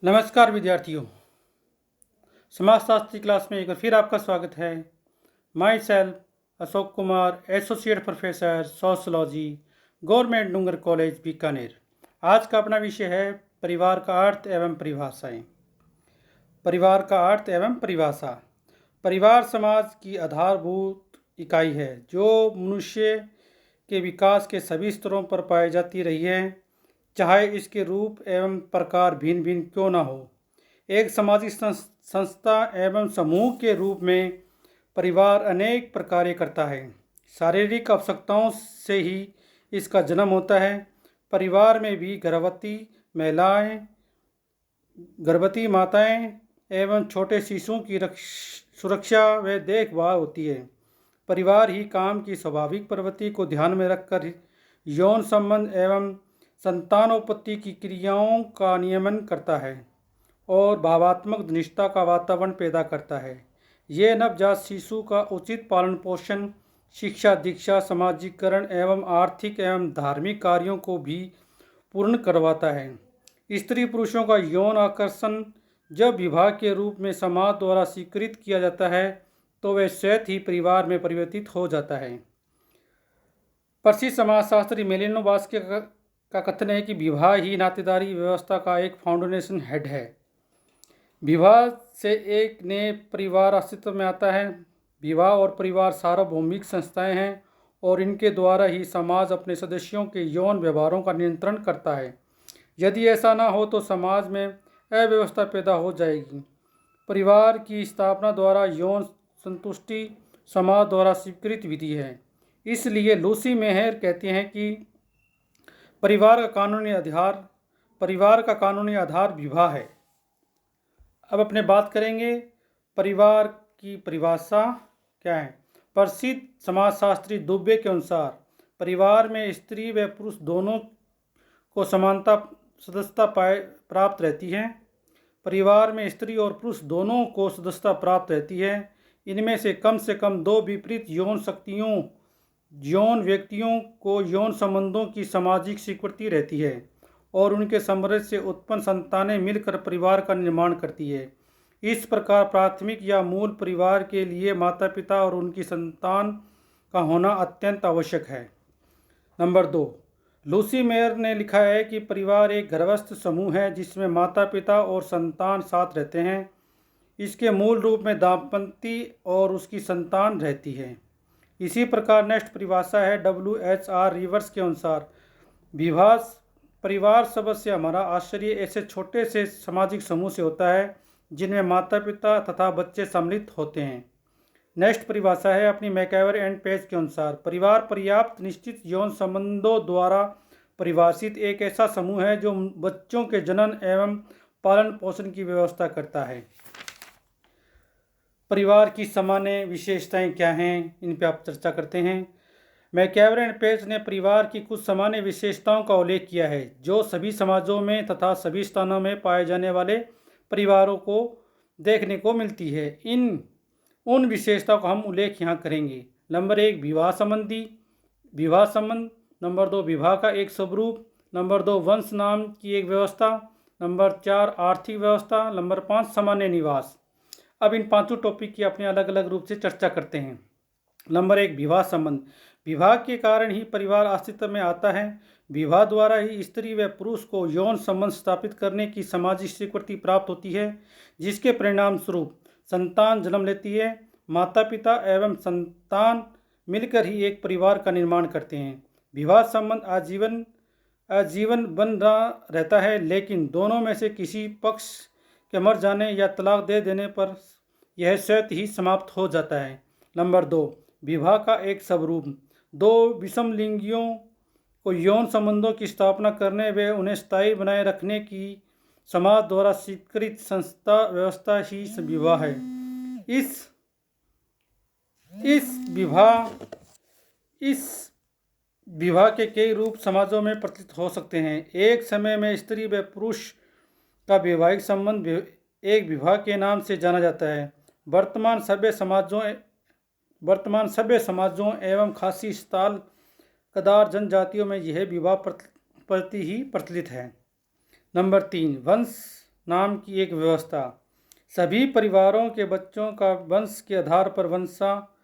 नमस्कार विद्यार्थियों, समाजशास्त्र की क्लास में एक बार फिर आपका स्वागत है। Myself Ashok Kumar, associate professor sociology, government Dungar college Bikaner. आज का अपना विषय है परिवार का अर्थ एवं परिभाषाएं। परिवार का अर्थ एवं परिभाषा। परिवार समाज की आधारभूत इकाई है जो मनुष्य के विकास के सभी स्तरों पर पाई जाती रही है, चाहे इसके रूप एवं प्रकार भिन्न भिन्न क्यों न हो। एक सामाजिक संस्था एवं समूह के रूप में परिवार अनेक प्रकार करता है। शारीरिक आवश्यकताओं से ही इसका जन्म होता है। परिवार में भी गर्भवती माताएं एवं छोटे शिशुओं की सुरक्षा व देखभाल होती है। परिवार ही काम की स्वाभाविक प्रवृत्ति को ध्यान में रखकर यौन संबंध एवं संतानोत्पत्ति की क्रियाओं का नियमन करता है और भावात्मक घनिष्ठता का वातावरण पैदा करता है। ये नवजात शिशु का उचित पालन पोषण, शिक्षा दीक्षा, समाजीकरण एवं आर्थिक एवं धार्मिक कार्यों को भी पूर्ण करवाता है। स्त्री पुरुषों का यौन आकर्षण जब विवाह के रूप में समाज द्वारा स्वीकृत किया जाता है तो वह स्वतः ही परिवार में परिवर्तित हो जाता है। प्रसिद्ध समाजशास्त्री मेलिनोवस्की का कथन है कि विवाह ही नातेदारी व्यवस्था का एक फाउंडेशन हेड है। विवाह से एक नए परिवार अस्तित्व में आता है। विवाह और परिवार सार्वभौमिक संस्थाएं हैं और इनके द्वारा ही समाज अपने सदस्यों के यौन व्यवहारों का नियंत्रण करता है। यदि ऐसा ना हो तो समाज में अव्यवस्था पैदा हो जाएगी। परिवार की स्थापना द्वारा यौन संतुष्टि समाज द्वारा स्वीकृत विधि है। इसलिए लूसी मेहर कहते हैं कि परिवार का कानूनी आधार विवाह है। अब अपने बात करेंगे परिवार की परिभाषा क्या है। प्रसिद्ध समाजशास्त्री दुबे के अनुसार परिवार में स्त्री व पुरुष दोनों को समानता सदस्यता प्राप्त रहती है। परिवार में स्त्री और पुरुष दोनों को सदस्यता प्राप्त रहती है। इनमें से कम दो विपरीत यौन व्यक्तियों को यौन संबंधों की सामाजिक स्वीकृति रहती है और उनके समृद्ध से उत्पन्न संतानें मिलकर परिवार का निर्माण करती है। इस प्रकार प्राथमिक या मूल परिवार के लिए माता पिता और उनकी संतान का होना अत्यंत आवश्यक है। नंबर 2, लूसी मेयर ने लिखा है कि परिवार एक गर्भस्थ समूह है जिसमें माता पिता और संतान साथ रहते हैं। इसके मूल रूप में दाम्पत्य और उसकी संतान रहती है। इसी प्रकार नेक्स्ट परिभाषा है WHR रिवर्स के अनुसार परिवार सदस्य हमारा आश्चर्य ऐसे छोटे से सामाजिक समूह से होता है जिनमें माता पिता तथा बच्चे सम्मिलित होते हैं। नेक्स्ट परिभाषा है अपनी मैकएवर एंड पेज के अनुसार परिवार पर्याप्त निश्चित यौन संबंधों द्वारा परिभाषित एक ऐसा समूह है जो बच्चों के जनन एवं पालन पोषण की व्यवस्था करता है। परिवार की सामान्य विशेषताएं क्या हैं, इन पर आप चर्चा करते हैं। मैकएवर एंड पेज ने परिवार की कुछ सामान्य विशेषताओं का उल्लेख किया है जो सभी समाजों में तथा सभी स्थानों में पाए जाने वाले परिवारों को देखने को मिलती है। उन विशेषताओं का हम उल्लेख यहाँ करेंगे। नंबर 1, विवाह संबंध। नंबर 2, विवाह का एक स्वरूप। नंबर 2, वंश नाम की एक व्यवस्था। नंबर 4, आर्थिक व्यवस्था। नंबर 5, सामान्य निवास। अब इन पांचों टॉपिक की अपने अलग अलग रूप से चर्चा करते हैं। नंबर 1, विवाह संबंध। विवाह के कारण ही परिवार अस्तित्व में आता है। विवाह द्वारा ही स्त्री व पुरुष को यौन संबंध स्थापित करने की सामाजिक स्वीकृति प्राप्त होती है, जिसके परिणाम स्वरूप संतान जन्म लेती है। माता पिता एवं संतान मिलकर ही एक परिवार का निर्माण करते हैं। विवाह संबंध आजीवन बन रहता है, लेकिन दोनों में से किसी पक्ष के मर जाने या तलाक दे देने पर यह स्वतः ही समाप्त हो जाता है। नंबर 2, विवाह का एक स्वरूप। दो विषम लिंगियों को यौन संबंधों की स्थापना करने व उन्हें स्थायी बनाए रखने की समाज द्वारा स्वीकृत संस्था व्यवस्था ही विवाह है। इस विवाह के कई रूप समाजों में प्रचलित हो सकते हैं। एक समय में स्त्री व पुरुष का वैवाहिक संबंध एक विवाह के नाम से जाना जाता है। वर्तमान सभ्य समाजों एवं खासी स्थाल कदार जनजातियों में यह विवाह प्रति ही प्रचलित है। नंबर 3, वंश नाम की एक व्यवस्था। सभी परिवारों के बच्चों का वंश के आधार पर वंशा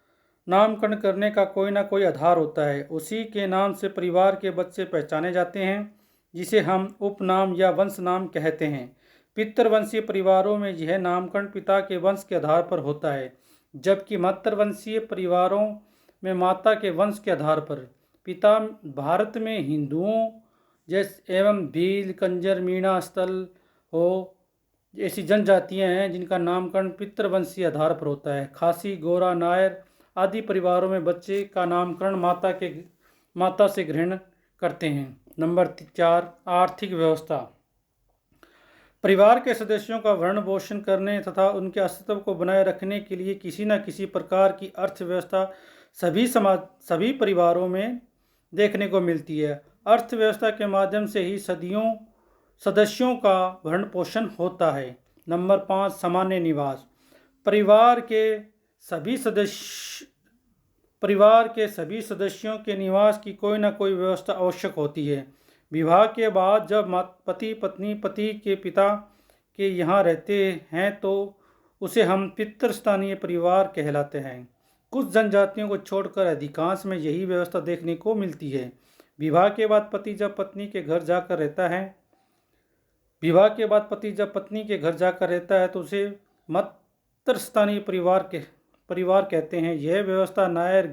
नामकरण करने का कोई ना कोई आधार होता है। उसी के नाम से परिवार के बच्चे पहचाने जाते हैं, जिसे हम उपनाम या वंश नाम कहते हैं। पितृवंशीय परिवारों में यह नामकरण पिता के वंश के आधार पर होता है, जबकि मातृवंशीय परिवारों में माता के वंश के आधार पर। पिता भारत में हिंदुओं जैसे एवं भील, कंजर, मीणा, स्थल हो ऐसी जनजातियां हैं जिनका नामकरण पितृवंशीय आधार पर होता है। खासी, गोरा, नायर आदि परिवारों में बच्चे का नामकरण माता से ग्रहण करते हैं। नंबर 4, आर्थिक व्यवस्था। परिवार के सदस्यों का भरण पोषण करने तथा उनके अस्तित्व को बनाए रखने के लिए किसी न किसी प्रकार की अर्थव्यवस्था सभी परिवारों में देखने को मिलती है। अर्थव्यवस्था के माध्यम से ही सदस्यों का भरण पोषण होता है। नंबर 5, सामान्य निवास। परिवार के सभी सदस्यों के निवास की कोई न कोई व्यवस्था आवश्यक होती है। विवाह के बाद जब पति पत्नी पति के पिता के यहाँ रहते हैं तो उसे हम पितृस्थानीय परिवार कहलाते हैं। कुछ जनजातियों को छोड़कर अधिकांश में यही व्यवस्था देखने को मिलती है। विवाह के बाद पति जब पत्नी के घर जाकर रहता है तो उसे मातृस्थानीय परिवार कहते हैं। यह व्यवस्था नायर,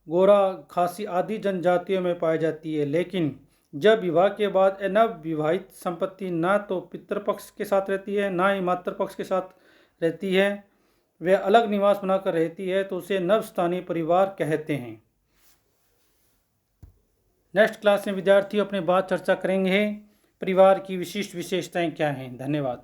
गोरा, खासी आदि जनजातियों में पाई जाती है। लेकिन जब विवाह के बाद नवविवाहित संपत्ति न तो पितृपक्ष के साथ रहती है न ही मातृपक्ष के साथ रहती है, वे अलग निवास बनाकर रहती है, तो उसे नवस्थानीय परिवार कहते हैं। नेक्स्ट क्लास में विद्यार्थी अपने बात चर्चा करेंगे परिवार की विशिष्ट विशेषताएं क्या हैं। धन्यवाद।